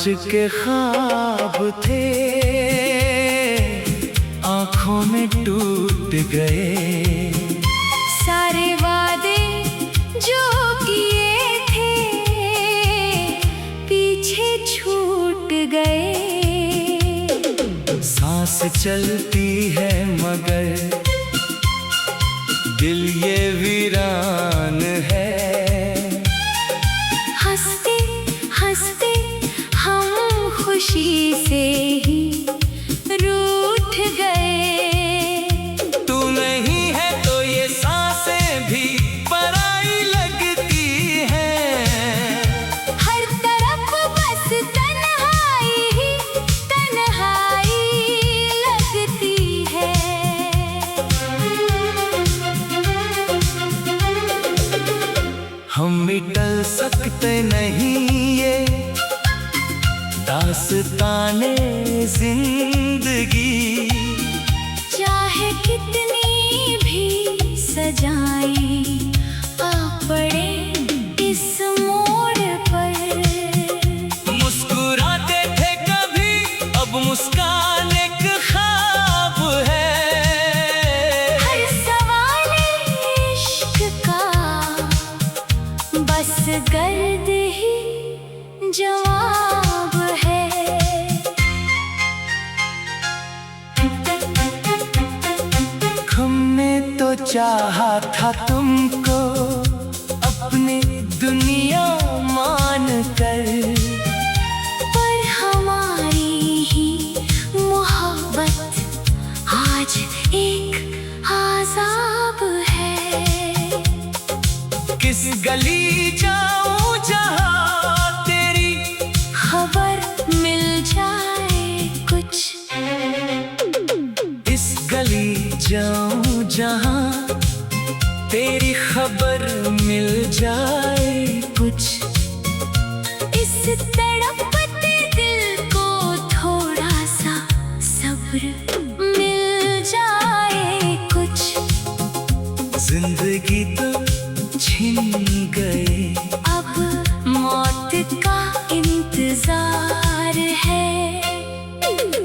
के ख्वाब थे आँखों में टूट गए। सारे वादे जो किए थे पीछे छूट गए। सांस चलती है मगर दिल ये वीरान है। हंसते हंसते हम खुशी से ही रूठ गए। तू नहीं है तो ये सांसें भी पराई लगती हैं। हर तरफ बस तन्हाई ही तन्हाई लगती है। हम मिटल सकते नहीं ये दास्ताने जिंदगी। चाहे कितनी भी सजाएं आ पड़े इस मोड़ पर। मुस्कुराते थे कभी अब मुस्कान एक ख्वाब है। हर सवाल इश्क का बस गर्द ही जवाब है। हमने तो चाहा था तुमको अपनी दुनिया मान कर। पर हमारी ही मोहब्बत आज एक आज़ाब है। किस गली जाऊं जहां तेरी खबर मिल जाए कुछ। इस गली जाऊं जहां तेरी खबर मिल जाए कुछ। इस तड़पते दिल को थोड़ा सा सब्र मिल जाए कुछ। जिंदगी तो छिन गए अब मौत का इंतजार है।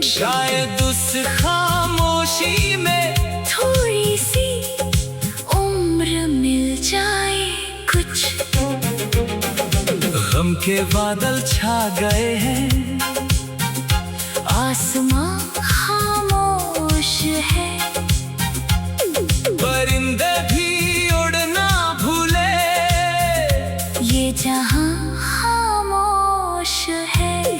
शायद उस खामोशी में थोड़ी सी उम्र मिल जाए कुछ। गम के बादल छा गए हैं आसमां खामोश है। परिंदे भी उड़ना भूले ये जहां खामोश है।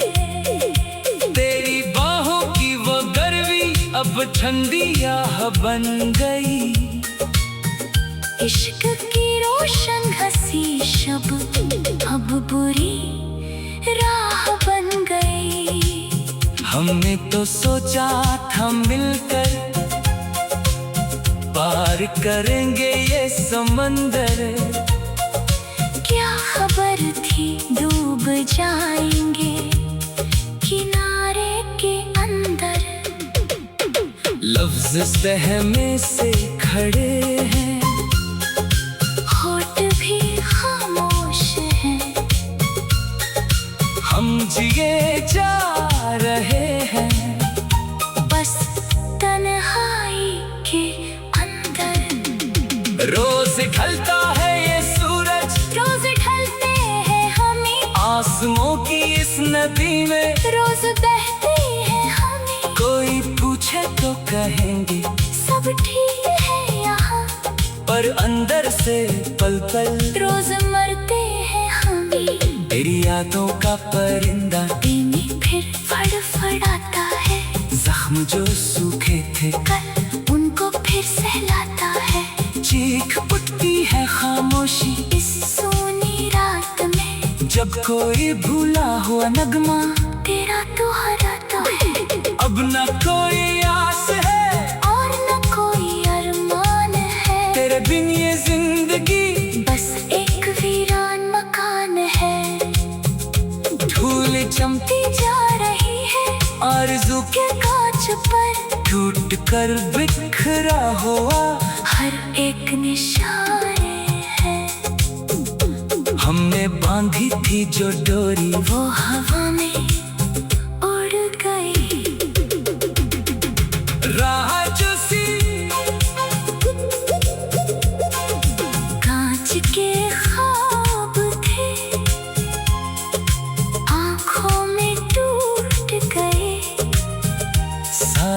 तेरी बाहों की वो गर्वी अब ठंडी आह बन गई। इश्क की रोशन हंसी शब अब बुरी राह बन गई। हमने तो सोचा था मिलकर पार करेंगे ये समंदर। क्या खबर थी डूब जाएंगे किनारे के अंदर। लफ्ज सहमे से खड़े हैं होठ भी खामोश हैं। हम जिए जा रहे हैं बस तन्हाई के अंदर। रोज ढलता है ये सूरज रोज ढलते हैं हमें आंसुओं की इस नदी में। रोज बहते हैं हमें कोई पूछे तो कहेंगे सब ठीक है यहाँ। पर अंदर से पल पल रोज मरते हैं हमें। तेरी यादों का परिंदा दिल में फिर फड़फड़ाता है। जख्म जो सूखे थे कल उनको फिर सहलाता है। चीख उठती है खामोशी इस सोनी रात में जब कोई भूला हुआ नगमा तेरा दोहराता है। अब न कोई आस है और न कोई अरमान है। तेरे बिन ये जिंदगी बस एक वीरान मकान है। धूल चमकती जा रही है आरज़ू के कांच पर। टूट कर बिखरा हुआ हर एक निशान है। हमने बांधी थी जो डोरी वो हवा में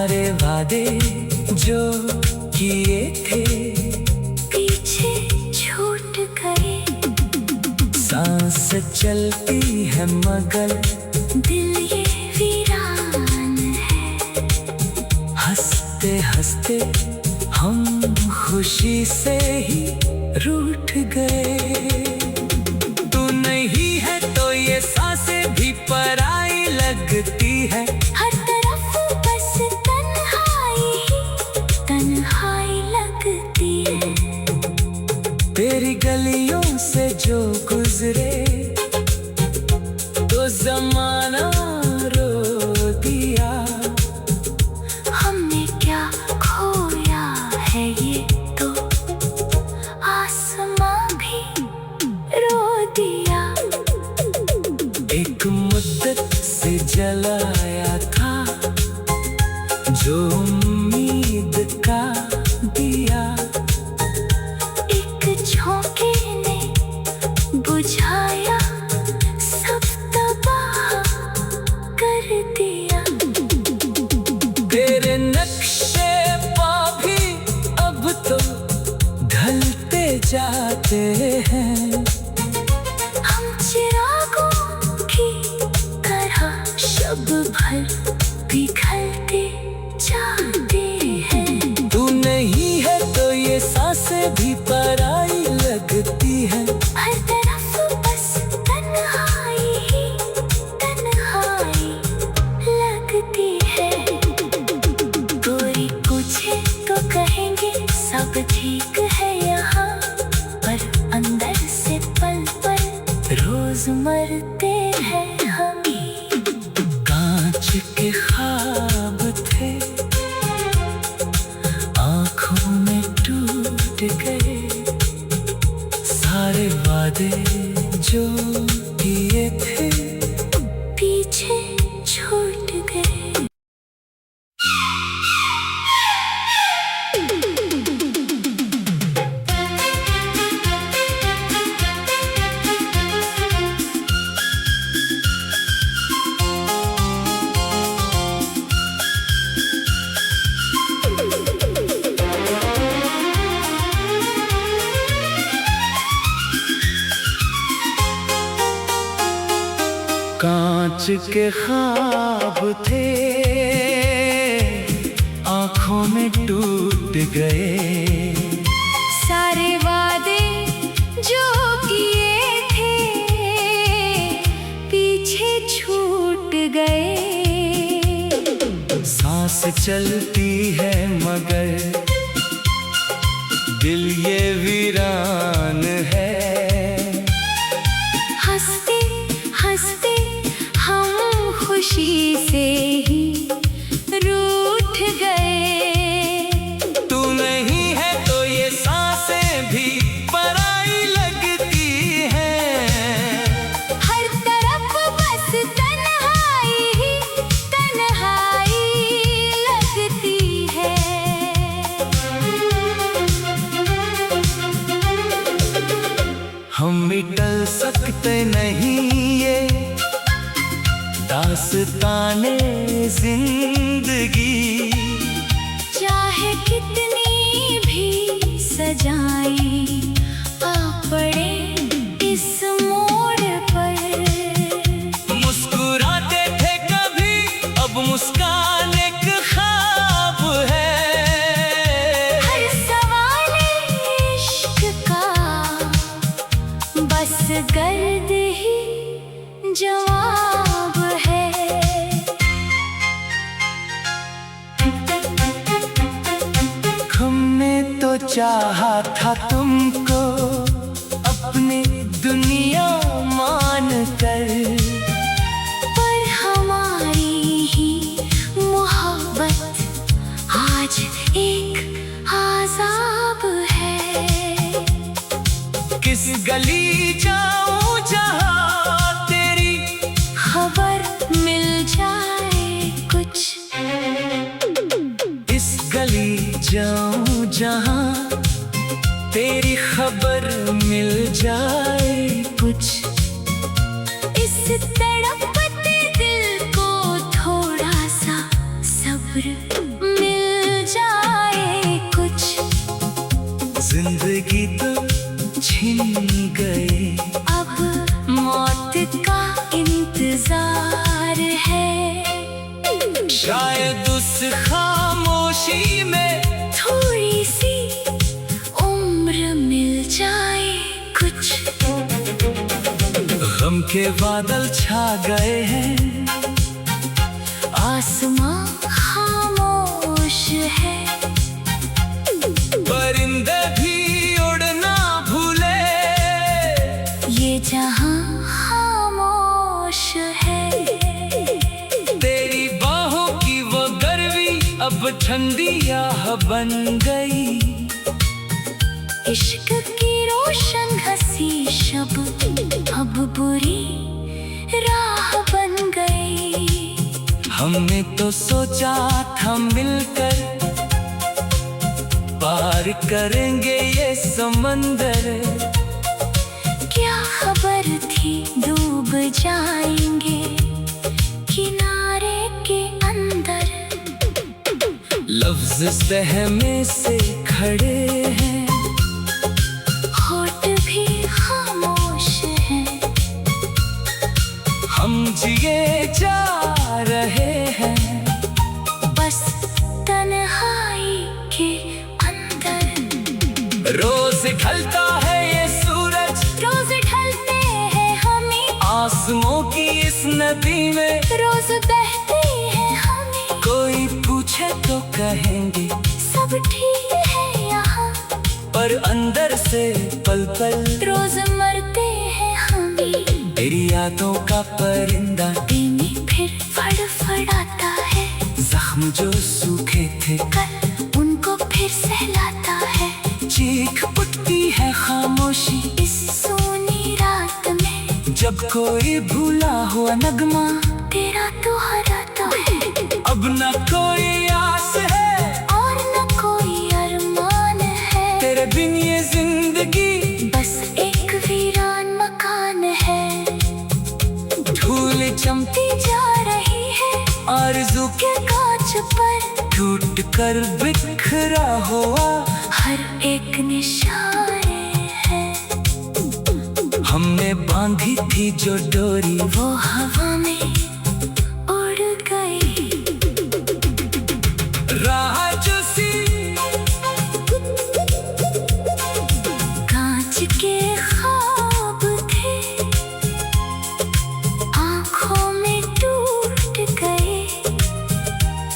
सारे वादे जो किए थे पीछे छूट गए। सांस चलती है मगर दिल ये वीरान है। हंसते हंसते हम खुशी से ही रूठ गए। तू नहीं है तो ये सांसें भी पराई लगती है। हर तरफ बस तन्हाई ही तन्हाई लगती है। तेरी गलियों से जो गुजरे तो जमाना रो दिया। हमने क्या खोया है ये तो आसमां भी रो दिया। एक मुद्दत से जलाया था जो उम्मीद का दिया। एक झोंके ने बुझाया सब तबाह कर दिया। तेरे नक्शे पा भी अब तो ढलते जाते हैं। हम चिरागों की तरह शब भर पिघलते जाते हैं। तू नहीं है तो ये सांसें भी पराई लगती है। हर तरफ बस तन्हाई ही तन्हाई लगती है। कोई पूछे तो कहेंगे सब ठीक है यहाँ, पर अंदर से पल पल रोज मरते हैं हम। कांच के ख्वाब थे आँखों में टूट गए। सारे वादे जो किए थे पीछे छूट गए। कांच के ख्वाब थे आँखों में टूट गए। सारे वादे जो किए थे पीछे छूट गए। सांस चलती है मगर दिल ये वीरान है। हंसते हंसते हम खुशी से ही रूठ गए। तू नहीं है तो ये सांसें भी पराई लगती हैं। हर तरफ बस तन्हाई ही तन्हाई लगती है। हम मिटल सकते नहीं ये दास्ताने जिंदगी। चाहे कितनी भी सजाएं आ पड़े इस मोड़ पर। मुस्कुराते थे कभी अब मुस्कान एक ख्वाब है। हर सवाल इश्क का बस गर्द ही जवाब है। हमने तो चाहा था तुमको अपनी दुनिया मान कर। पर हमारी ही मोहब्बत आज एक आज़ाब है। किस गली जाऊं जहां तेरी खबर मिल जाए कुछ। इस गली जाऊं जहां तेरी खबर मिल जाए कुछ। इस तड़पते दिल को थोड़ा सा सब्र जिंदगी तो छिन गए, अब मौत का इंतजार है। शायद उस खामोशी में थोड़ी सी उम्र मिल जाए कुछ। गम के बादल छा गए हैं, आसमां खामोश है। परिंदे भी उड़ना भूले, ये जहां खामोश है। तेरी बाहों की वो गर्वी अब ठंडी आह बन गई। इश्क की रोशन हंसी शब अब बुरी राह बन गई। हमने तो सोचा था मिलकर पार करेंगे ये समंदर, क्या खबर थी डूब जाएंगे किनारे के अंदर। लफ्ज सहमे से खड़े हैं, होठ भी खामोश हैं। हम जिए जा रहे हैं बस तन्हाई के अंदर। रोज ढलता है ये सूरज, रोज ढलते हैं हमें आसमां की इस नदी में। रोज बहते हैं हमें, कोई पूछे तो कहेंगे सब ठीक है यहाँ, पर अंदर से पल पल रोज मरते हैं हमें। तेरी यादों का परिंदा दिल में फिर फड़फड़ाता है, जख्म जो सूखे थे कल उनको फिर सहलाता है। चीख उठती है खामोशी इस सूनी रात में, जब कोई भूला हुआ नगमा तेरा दोहराता है। अब न कोई आस है और न कोई अरमान है, तेरे बिन ये जिंदगी बस एक वीरान मकान है। धूल चमती जा रही है आरज़ू के कांच पर, टूट कर बिखरा हुआ हर एक निशान है। हमने बांधी थी जो डोरी वो हवा में उड़ गई। राह जो सी कांच के ख्वाब थे आंखों में टूट गए।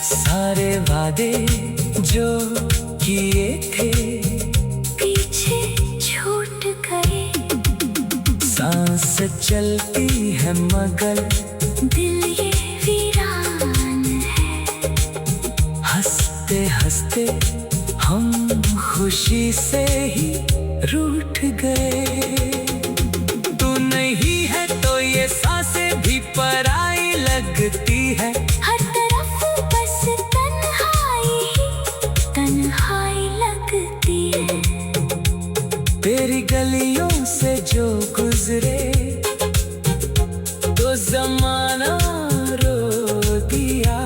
सारे वादे जो किए थे पीछे छूट गए। सांस चलती है मगर दिल ये वीरान है। हंसते हंसते हम खुशी से ही रूठ गए। तू नहीं है तो ये सांसें भी पराई लगती है। हर तरफ बस तन्हाई ही तन्हाई लगती है। तेरी गलियों से जो गुजरे तो जमाना रो दिया।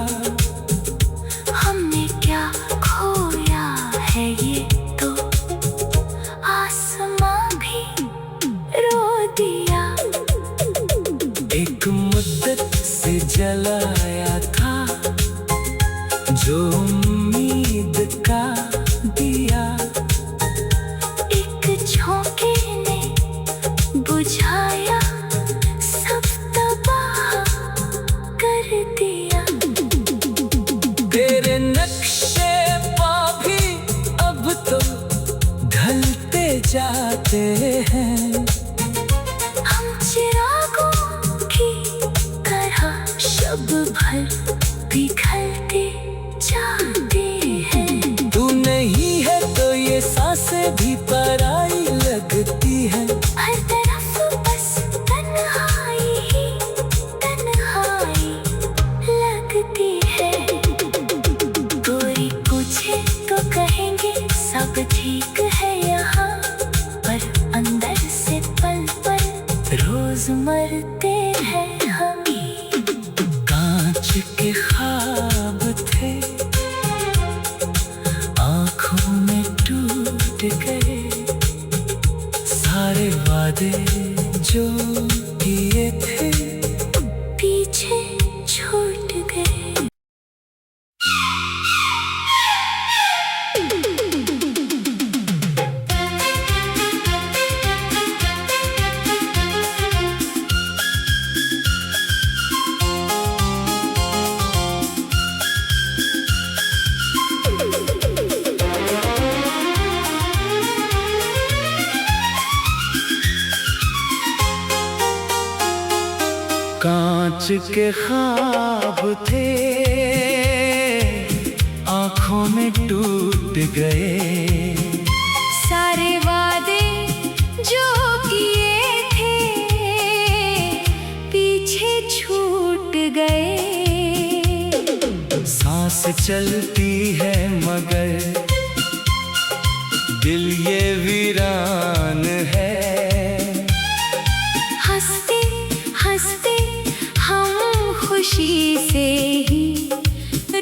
हमने क्या खोया है ये तो आसमां भी रो दिया। एक मुद्दत से जलाया था जो उम्मीद का दिया। एक झोंके ने बुझाया सब तबाह कर दिया। तेरे नक्शे पा भी अब तो ढलते जाते हैं। हम चिरागों की तरह शब भर पिघलते जाते हैं। तू नहीं है तो ये सांसें भी पराई लगती है। हर तरफ बस तन्हाई ही तन्हाई लगती है। कोई पूछे तो कहेंगे सब ठीक है यहाँ, पर अंदर से पल पल रोज मरते हैं हम। कांच के ख्वाब थे आंखों में टूट गए। वादे जो किए थे पीछे छूट गए। कांच के ख्वाब थे आंखों में टूट गए। सारे वादे जो किए थे पीछे छूट गए। सांस चलती है मगर दिल ये वीरान है। हंसते हंसते हम खुशी से ही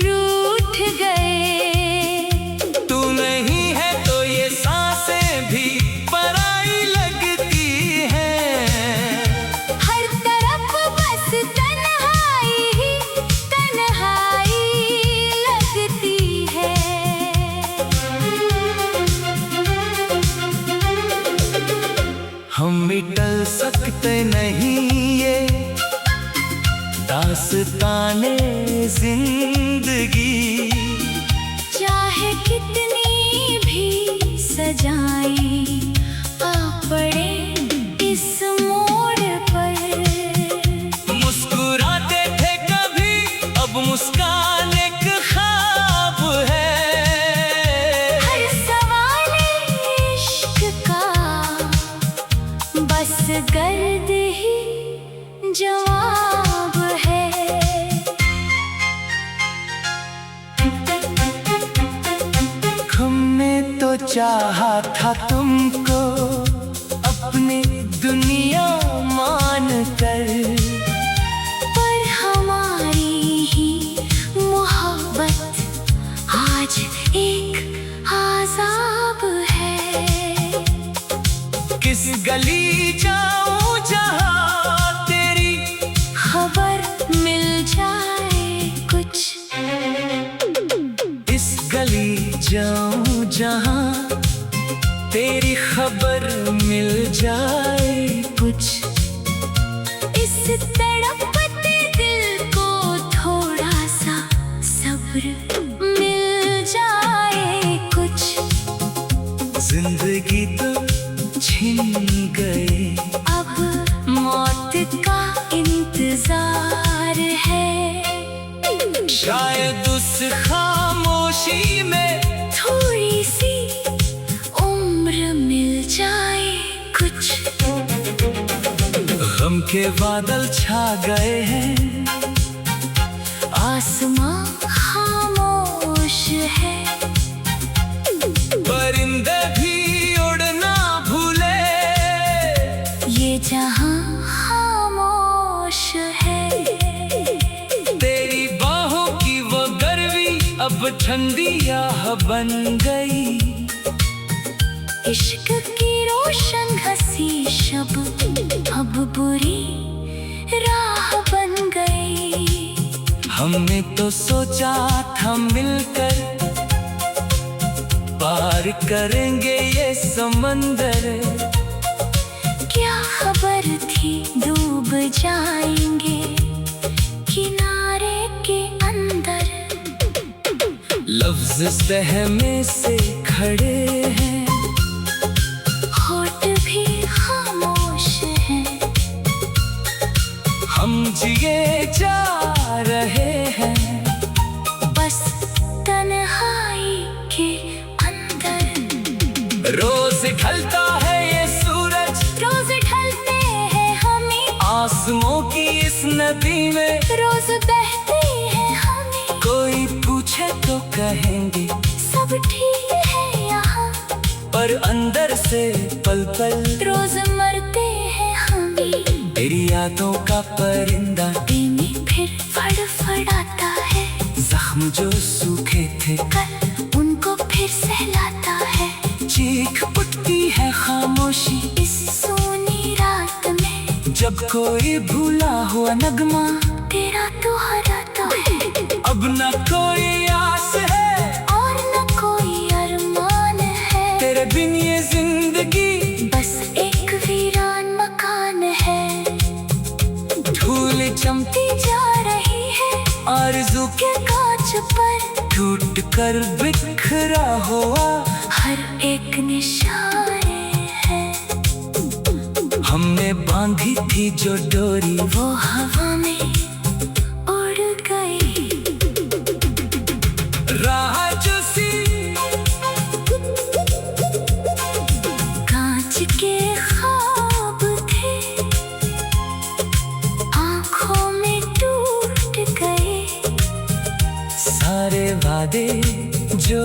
रूठ गए। तू नहीं है तो ये सांसें भी पराई लगती हैं। हर तरफ बस तन्हाई ही तन्हाई लगती है। हम मिटल सकते नहीं ये दास्ताने जिंदगी। चाहे कितनी भी सजाएं आ पड़े इस मोड़ पर। मुस्कुराते थे कभी अब मुस्कान एक ख्वाब है। हर सवाल इश्क का बस गर्द ही जवाब है। हमने तो चाहा था तुमको अपनी दुनिया मान कर। पर हमारी ही मोहब्बत आज एक आज़ाब है। किस गली जाऊं जहां तेरी खबर मिल जाए कुछ। इस गली जाऊं जहां तेरी खबर मिल जाए कुछ। इस तड़पते दिल को थोड़ा सा सब्र मिल जाए कुछ। जिंदगी तो छिन गए अब मौत का इंतजार है। शायद उस खामोशी में थोड़ी सी उम्र मिल जाए कुछ। गम के बादल छा गए हैं आसमां खामोश है। परिंदे भी उड़ना भूले ये जहां खामोश है। तेरी बाहों की वो गर्वी अब ठंडी आह बन गई। इश्क की रोशन हंसी शब अब बुरी राह बन गई। हमने तो सोचा था मिलकर पार करेंगे ये समंदर। क्या खबर थी डूब जाएंगे किनारे के अंदर। लफ्ज सहमे से खड़े हैं होठ भी खामोश हैं। हम जिए जा रहे हैं बस तन्हाई के अंदर। रोज ढलता है ये सूरज रोज ढलते हैं हमें आसमों की इस नदी में। रोज बहते हैं हमें कोई पूछे तो कहेंगे सब ठीक है यहाँ। पर अंदर से पल पल रोज मरते हैं हमें। तेरी यादों का परिंदा दिल में फिर फड़फड़ाता है। जख्म जो सूखे थे कल उनको फिर सहलाता है। चीख उठती है खामोशी इस सोनी जब कोई भूला हुआ नगमा तेरा दोहराता है। अब न कोई आस है और न कोई अरमान है। तेरे बिन ये जिंदगी बस एक वीरान मकान है। धूल चमती जा रही है आरज़ू के कांच पर। टूट कर बिखरा हुआ हर एक निशान है। हमने बांधी थी जो डोरी वो हवा में उड़ गई। राह जो सी कांच के ख्वाब थे आंखों में टूट गए। सारे वादे जो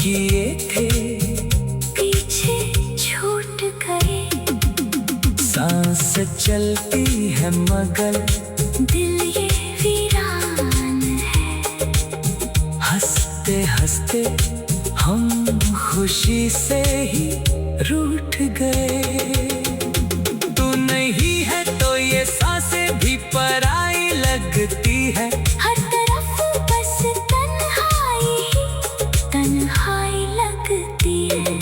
किए थे पीछे छूट गए। सांस चलती है मगर दिल ये वीरान है। हंसते हंसते हम खुशी से ही रूठ गए। तू नहीं है तो ये सांसें भी पराई लगती है। हर तरफ बस तन्हाई ही तन्हाई लगती है।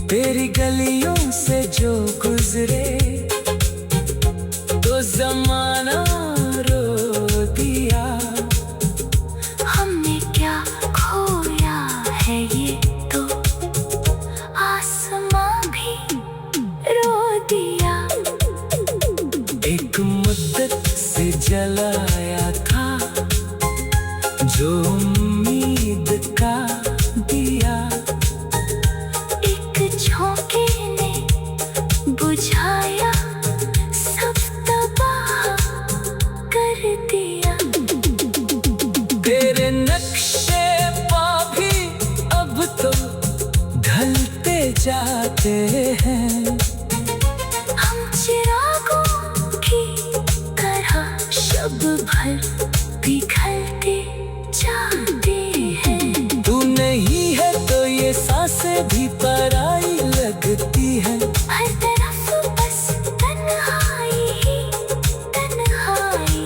तेरी गलियों से जो गुजरे तो जमाना रो दिया। हमने क्या खोया है ये तो आसमां भी रो दिया। एक मुद्दत से जलाया था जो उम्मीद का दिया। एक झोंके ने बुझाया सब तबाह कर दिया। तेरे नक्शे पा भी अब तो ढलते जाते हैं। हम चिरागों की तरह शब भर पिघलते जाते हैं। तू नहीं है तो ये सांसें भी पराई लगती है। हर तरफ बस तन्हाई ही तन्हाई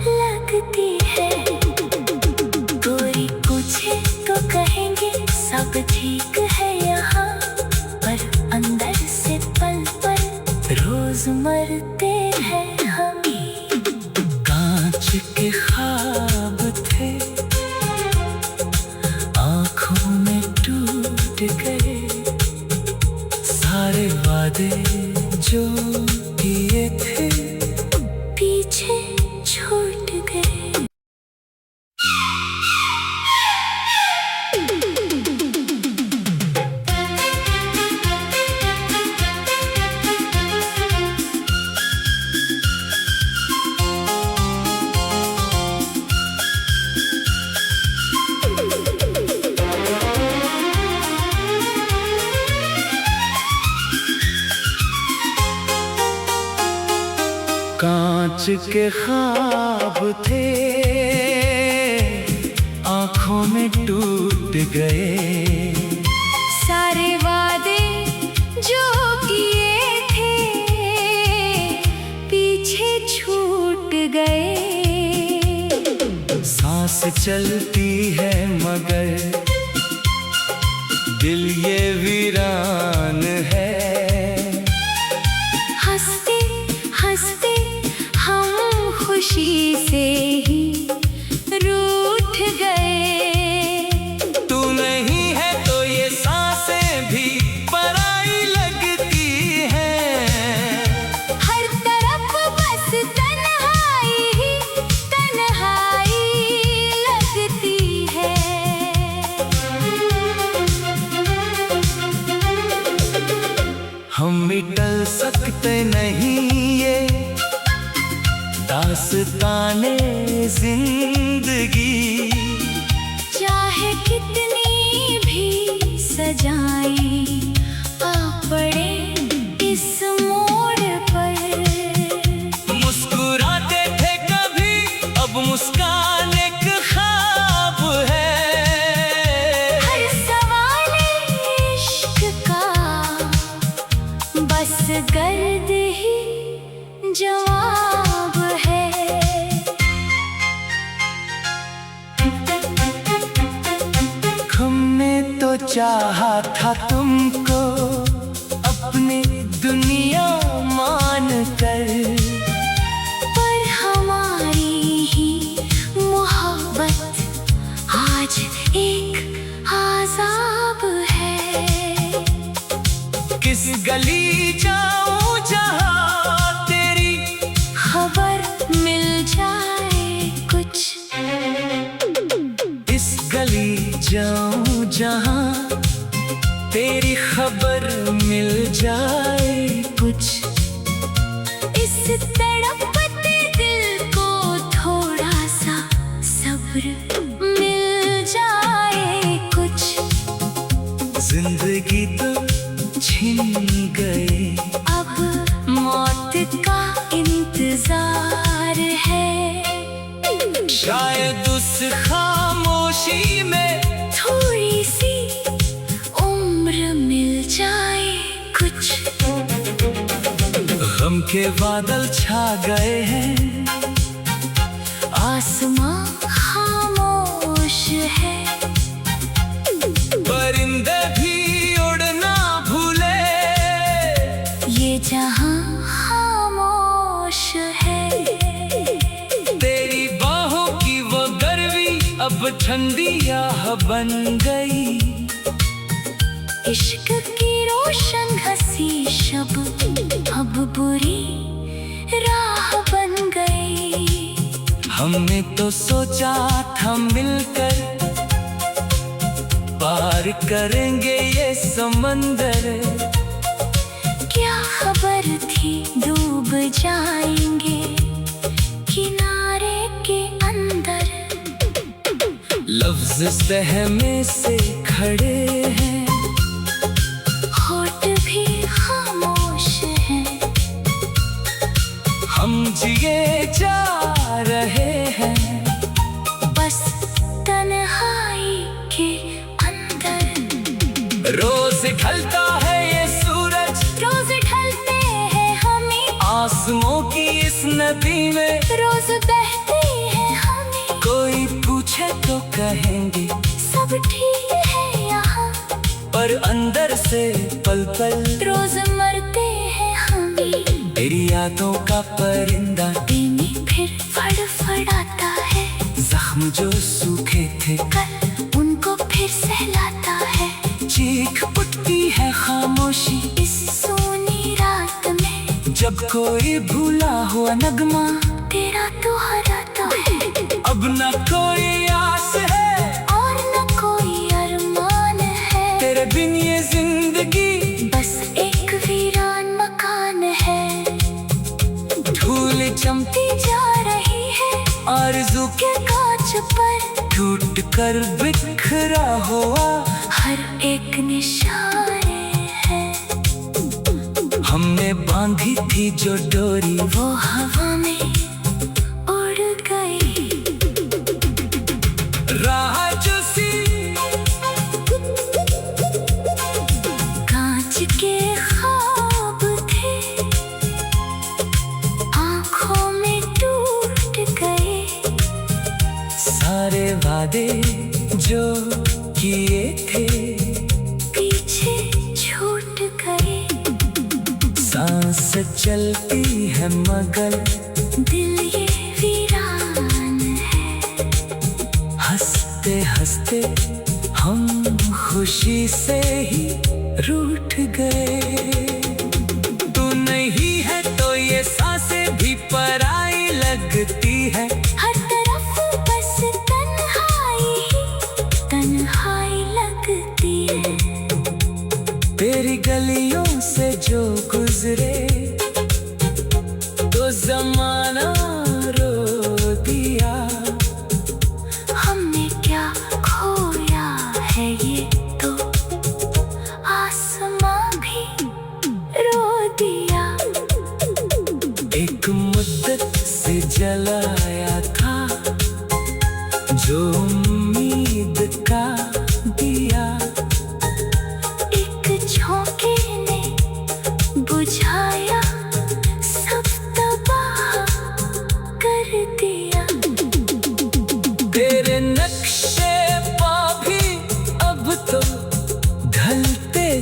लगती है। कोई पूछे तो कहेंगे सब ठीक है यहाँ, पर अंदर से पल पल रोज मरते हैं हम। कांच के ख्वाब थे आंखों में टूट गए। सारे वादे जो किए थे पीछे छूट गए। कांच के ख्वाब थे आंखों में टूट गए। सारे वादे जो किए थे पीछे छूट गए। सांस चलती है मगर दिल ये वीरान है। हंसते हंसते हम खुशी से ही रूठ गए। तू नहीं है तो ये सांसें भी पराई लगती हैं। हर तरफ बस तन्हाई ही तन्हाई लगती है। हम मिटल सकते नहीं ये दास्ताने चाहा था तुमको अपनी दुनिया मान कर, पर हमारी ही मोहब्बत आज एक अज़ाब है। किस गली जाऊं जहां तेरी खबर मिल जाए कुछ, इस गली जाऊं जहां तेरी खबर मिल जाए कुछ, इस तड़पते दिल को थोड़ा सा सब्र मिल जाए कुछ। जिंदगी तो छिन गए, अब मौत का इंतजार है। शायद उस खामोशी में थोड़ी सी उम्र मिल जाए कुछ। गम के बादल छा गए हैं, आसमां खामोश है, परिंदे भी उड़ना भूले, ये जहां खामोश है। तेरी बाहों की वो गर्वी अब ठंडी आह बन गई, इश्क की रोशन हंसी शब अब बुरी राह बन गई। हमने तो सोचा था मिलकर पार करेंगे ये समंदर, क्या खबर थी डूब जाएंगे किनारे के अंदर। लफ्ज सहमे से खड़े हैं, होठ भी खामोश हैं, हम जिए जा रहे हैं बस तन्हाई के अंदर। रोज ढलता है ये सूरज, रोज ढलते हैं हमें आंसुओं की इस नदी में, रोज बहते हैं हमें। कोई पूछे तो कहेंगे सब ठीक है यहाँ, पर अंदर से पल पल रोज मरते हैं हमें। तेरी यादों का परिंदा दिल में फिर फड़फड़ाता है, जख्म जो सूखे थे कल उनको फिर सहलाता है। चीख उठती है खामोशी इस सोनी रात में, जब कोई भूला हुआ नगमा तेरा दोहराता है। अब न कोई आस है और न कोई अरमान है, तेरे बिन ये जिंदगी बस एक वीरान मकान है। धूल चमती जा रही है आरज़ू के कांच पर, टूट कर बिखरा हुआ हर एक निशान है। हमने बांधी थी जो डोरी वो हवा में उड़ गई, राह जो सी कांच के ख्वाब थे आंखों में टूट गए। सारे वादे जो किए थे पीछे छूट गए, सांस चलती है मगर दिल ये वीरान है। हंसते हंसते हम खुशी से ही रूठ गए। तू नहीं है तो ये सांसें भी पराई लगती है, हर तरफ बस तन्हाई ही तन्हाई लगती है। तेरी गलियों से जो गुजरे तो जमाना रो दिया। हमने क्या खोया है ये तो आसमां भी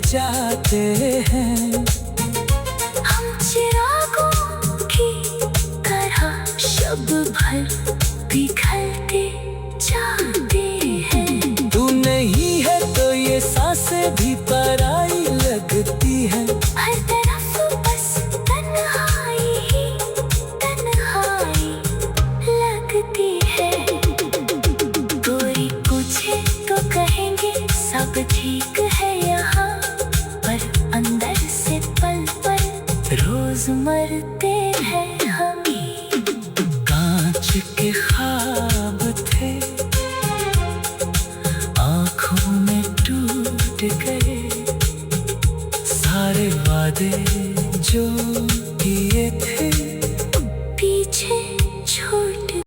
जाते हैं। हम चिरागों की तरह शब भर पिघलते जाते हैं। तू नहीं है तो ये सांसें भी पराई लगती हैं। हर तरफ बस तन्हाई ही तन्हाई लगती है। कोई पूछे तो कहेंगे सब ठीक है यहाँ, पर अंदर से पल पल रोज मरते हैं हम। कांच के ख्वाब थे आँखों में टूट गए, सारे वादे जो